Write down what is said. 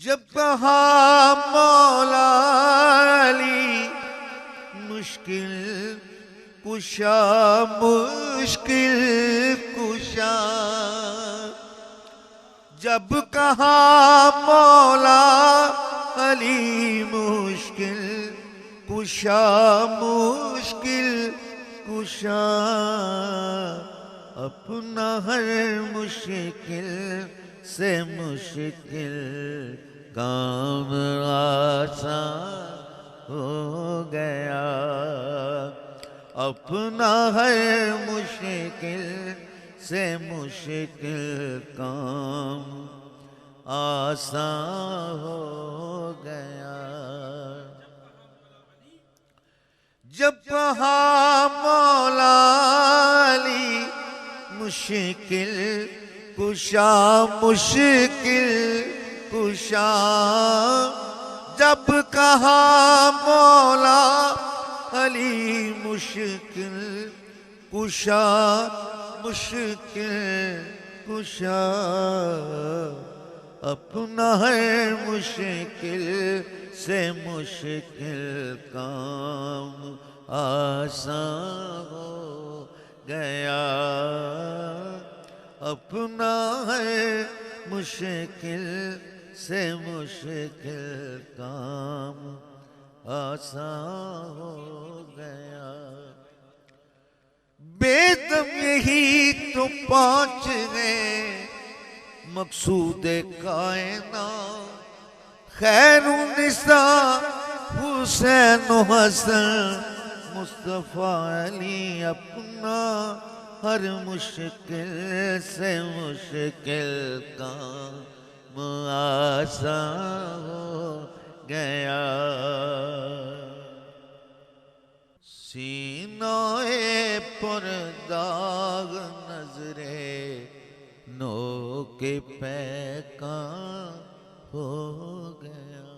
जब कहा मौला अली मुश्किल कुशा मुश्किल कुशा, जब कहा मौला अली मुश्किल कुशा मुश्किल कुशा, अपना हर मुश्किल से मुश्किल काम आसान हो गया। अपना हर मुश्किल से मुश्किल काम आसान हो गया। जब कहा मौला अली मुश्किल कुशा मुश्किल कुशा, जब कहा मौला अली मुश्किल कुशा मुश्किल कुशा, अपना हर मुश्किल से मुश्किल काम आसान हो गया। अपना है मुश्किल से मुश्किल काम आसान हो गया। बेदम यही तो पहुंच गए मकसूद कायनात, खैरुन्निसा हुसैन हसन मुस्तफा अली, अपना हर मुश्किल से मुश्किल काम आसान हो गया। सीनाए पर दाग नजरे नो के पैका हो गया।